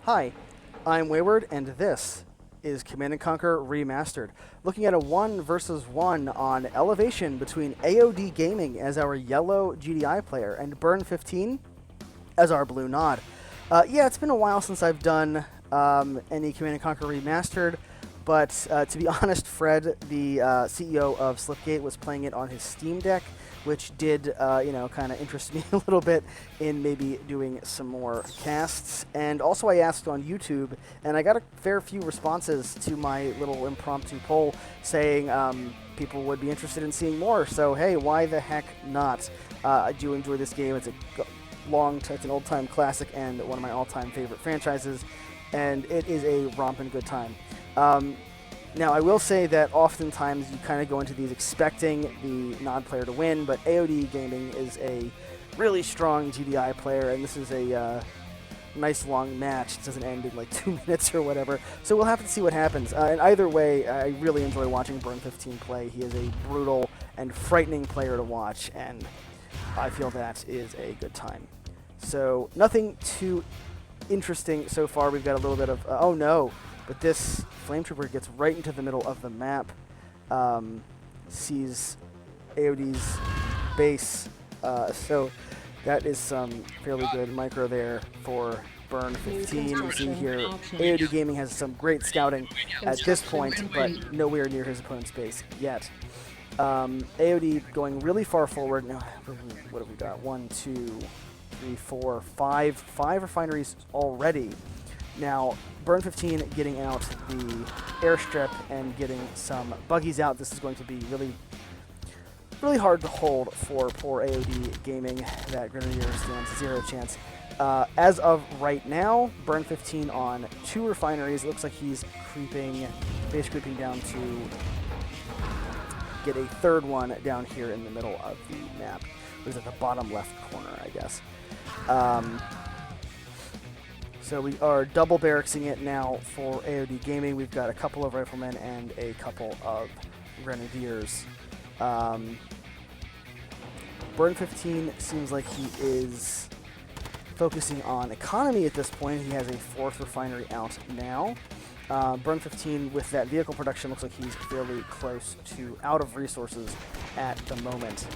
Hi, I'm Wayward, and this is Command & Conquer Remastered, looking at a 1 versus 1 on Elevation between AOD Gaming as our yellow GDI player and Burn15 as our blue nod. Yeah, it's been a while since I've done any Command & Conquer Remastered, but to be honest, Fred, the CEO of Slipgate, was playing it on his Steam Deck, which did, kind of interest me a little bit in maybe doing some more casts. And also I asked on YouTube, and I got a fair few responses to my little impromptu poll saying people would be interested in seeing more. So hey, why the heck not? I do enjoy this game. It's it's an old-time classic and one of my all-time favorite franchises, and it is a romping good time. Now, I will say that oftentimes you kind of go into these expecting the nod player to win, but AOD Gaming is a really strong GDI player, and this is a nice long match. It doesn't end in like 2 minutes or whatever, so we'll have to see what happens. And either way, I really enjoy watching Burn15 play. He is a brutal and frightening player to watch, and I feel that is a good time. So, nothing too interesting so far. We've got a little bit of, oh no, but this Flame Trooper gets right into the middle of the map, sees AOD's base, so that is some fairly good micro there for Burn15. You see here, AOD Gaming has some great scouting at this point, but nowhere near his opponent's base yet. AOD going really far forward. Now, what have we got? 1, 2, 3, 4, 5. 5 refineries already. Now, Burn15 getting out the airstrip and getting some buggies out. This is going to be really hard to hold for poor AOD Gaming. That Grenadier stands 0 chance. As of right now, Burn15 on 2 refineries. It looks like he's base creeping down to get a third one down here in the middle of the map. It was at the bottom left corner, I guess. So we are double barracksing it now for AOD Gaming. We've got a couple of riflemen and a couple of grenadiers. Burn15 seems like he is focusing on economy at this point. He has a 4th refinery out now. Burn15 with that vehicle production looks like he's fairly close to out of resources at the moment.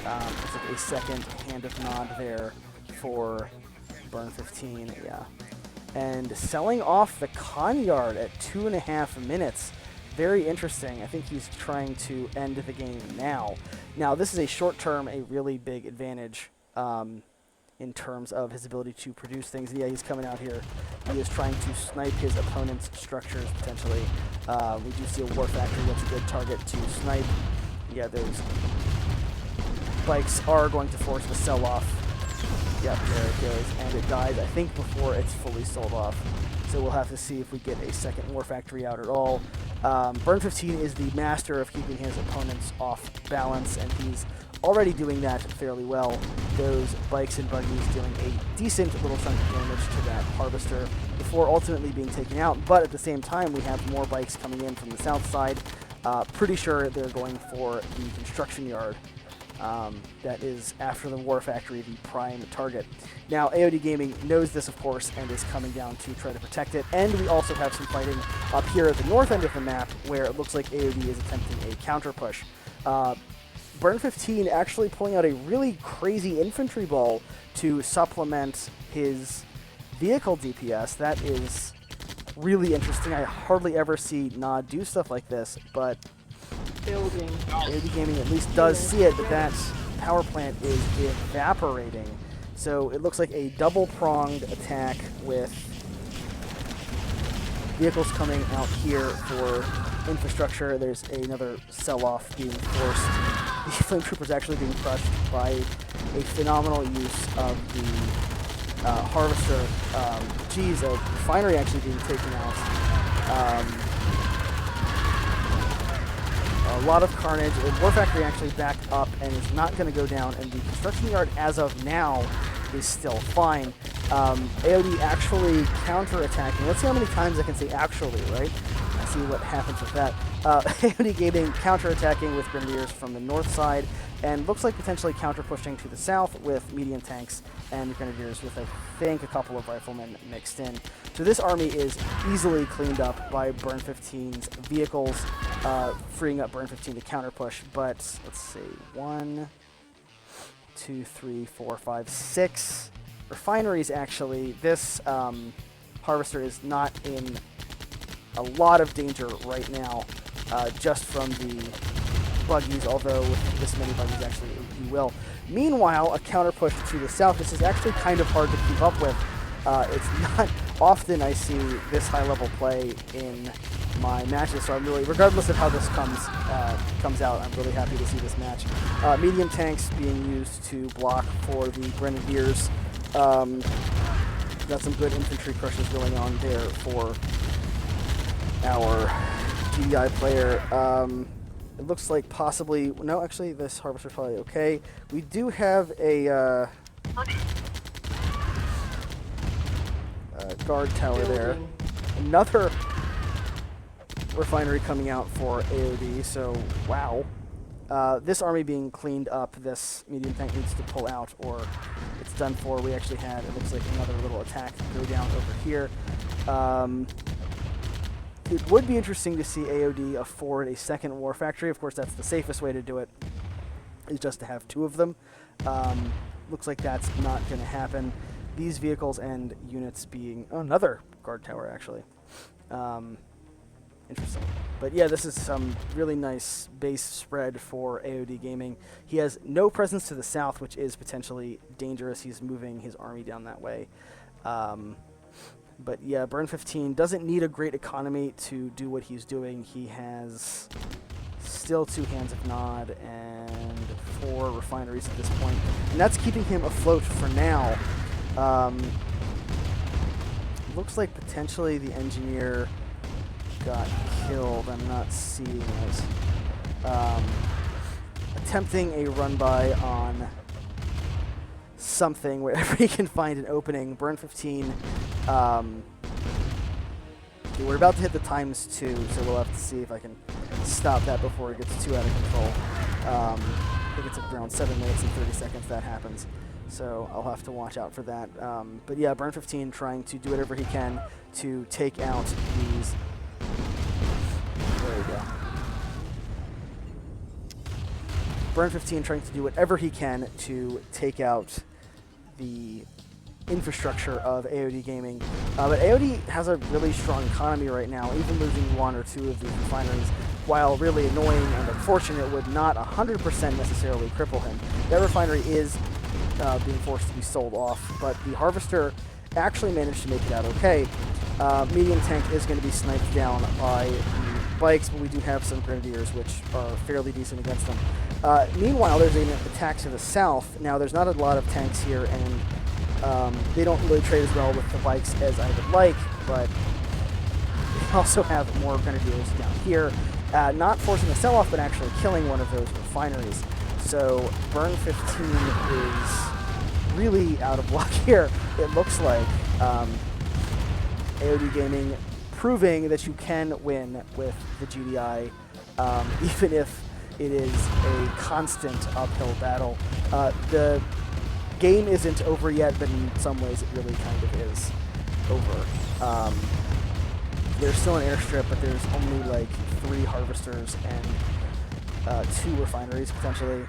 Looks like a second hand of nod there for Burn15, yeah. And selling off the con yard at 2.5 minutes. Very interesting. I think he's trying to end the game now. Now, this is a short-term, a really big advantage in terms of his ability to produce things. Yeah, he's coming out here. He is trying to snipe his opponent's structures, potentially. We do see a war factory. That's a good target to snipe. Yeah, those bikes are going to force the sell-off. Yep, there it goes, and it dies, I think, before it's fully sold off. So we'll have to see if we get a second war factory out at all. Burn15 is the master of keeping his opponents off balance, and he's already doing that fairly well. Those bikes and buggies doing a decent little chunk of damage to that harvester before ultimately being taken out. But at the same time, we have more bikes coming in from the south side. Pretty sure they're going for the construction yard. That is, after the war factory, the prime target. Now, AOD Gaming knows this, of course, and is coming down to try to protect it. And we also have some fighting up here at the north end of the map, where it looks like AOD is attempting a counter push. Burn15 actually pulling out a really crazy infantry ball to supplement his vehicle DPS. That is really interesting. I hardly ever see Nod do stuff like this, but AOD Gaming at least does see it, that power plant is evaporating. So it looks like a double-pronged attack with vehicles coming out here for infrastructure. There's another sell-off being forced. The Flame Trooper is actually being crushed by a phenomenal use of the harvester. Geez, a refinery actually being taken out. A lot of carnage. The war factory actually backed up and is not going to go down, and the construction yard as of now is still fine. AOD actually counter-attacking. Let's see how many times I can say actually, right? See what happens with that. AOD Gaming counter-attacking with Grenadiers from the north side. and looks like potentially counter-pushing to the south with medium tanks and grenadiers with, I think, a couple of riflemen mixed in. So this army is easily cleaned up by Burn15's vehicles, freeing up Burn15 to counter-push. But let's see, 1, 2, 3, 4, 5, 6 refineries, actually. This Harvester is not in a lot of danger right now, just from the buggies, although with this many buggies, actually, he will. Meanwhile, a counter push to the south. This is actually kind of hard to keep up with. It's not often I see this high-level play in my matches, so I'm really, regardless of how this comes out, I'm really happy to see this match. Medium tanks being used to block for the grenadiers. Got some good infantry crushes going on there for our GDI player. It looks like possibly... No, actually, this Harvester's probably okay. We do have a guard tower there. Another refinery coming out for AOD, so wow. This army being cleaned up, this medium tank needs to pull out or it's done for. We actually had, it looks like, another little attack go down over here. It would be interesting to see AOD afford a second war factory. Of course, that's the safest way to do it, is just to have 2 of them. Looks like that's not going to happen. These vehicles and units being... Oh, another guard tower, actually. Interesting. But yeah, this is some really nice base spread for AOD Gaming. He has no presence to the south, which is potentially dangerous. He's moving his army down that way. But yeah, Burn15 doesn't need a great economy to do what he's doing. He has still 2 hands of Nod and 4 refineries at this point. And that's keeping him afloat for now. Looks like potentially the engineer got killed. I'm not seeing it. Attempting a run-by on something wherever he can find an opening. Burn15. We're about to hit the ×2, so we'll have to see if I can stop that before it gets too out of control. I think it's around 7 minutes and 30 seconds that happens, so I'll have to watch out for that. But yeah, Burn15 trying to do whatever he can to take out these... There we go. Burn15 trying to do whatever he can to take out the infrastructure of AOD Gaming. But AOD has a really strong economy right now, even losing 1 or 2 of these refineries, while really annoying and unfortunate, would not 100% necessarily cripple him. That refinery is being forced to be sold off, but the Harvester actually managed to make it out okay. Medium tank is going to be sniped down by the bikes, but we do have some grenadiers, which are fairly decent against them. Meanwhile, there's an attack to the south. Now, there's not a lot of tanks here, and they don't really trade as well with the bikes as I would like, but we also have more grenadiers down here. Not forcing a sell-off, but actually killing one of those refineries. So Burn15 is really out of luck here, it looks like. AOD Gaming proving that you can win with the GDI, even if it is a constant uphill battle. The game isn't over yet, but in some ways it really kind of is over. There's still an airstrip, but there's only like 3 harvesters and 2 refineries potentially.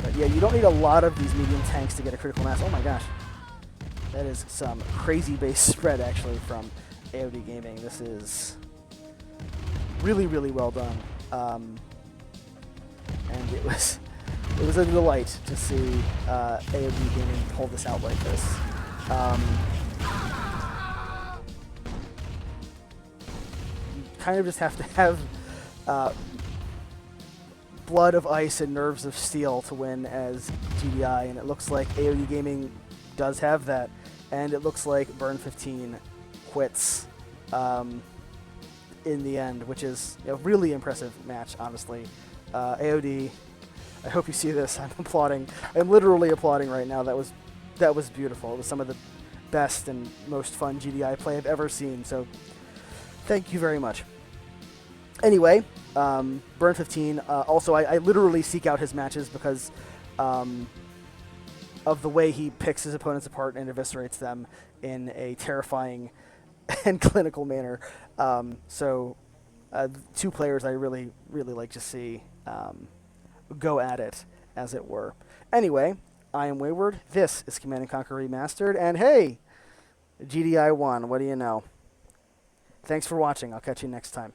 But yeah, you don't need a lot of these medium tanks to get a critical mass. Oh my gosh. That is some crazy base spread actually from AOD Gaming. This is really, really well done. And it was a delight to see AOD Gaming pull this out like this. You kind of just have to have blood of ice and nerves of steel to win as GDI, and it looks like AOD Gaming does have that, and it looks like Burn15 quits in the end, which is a really impressive match, honestly. AOD, I hope you see this. I'm applauding. I'm literally applauding right now. That was beautiful. It was some of the best and most fun GDI play I've ever seen, so thank you very much. Anyway, Burn15. Also, I literally seek out his matches because of the way he picks his opponents apart and eviscerates them in a terrifying and clinical manner. So, two players I really, really like to see go at it, as it were. Anyway, I am Wayward. This is Command & Conquer Remastered. And hey, GDI won. What do you know? Thanks for watching. I'll catch you next time.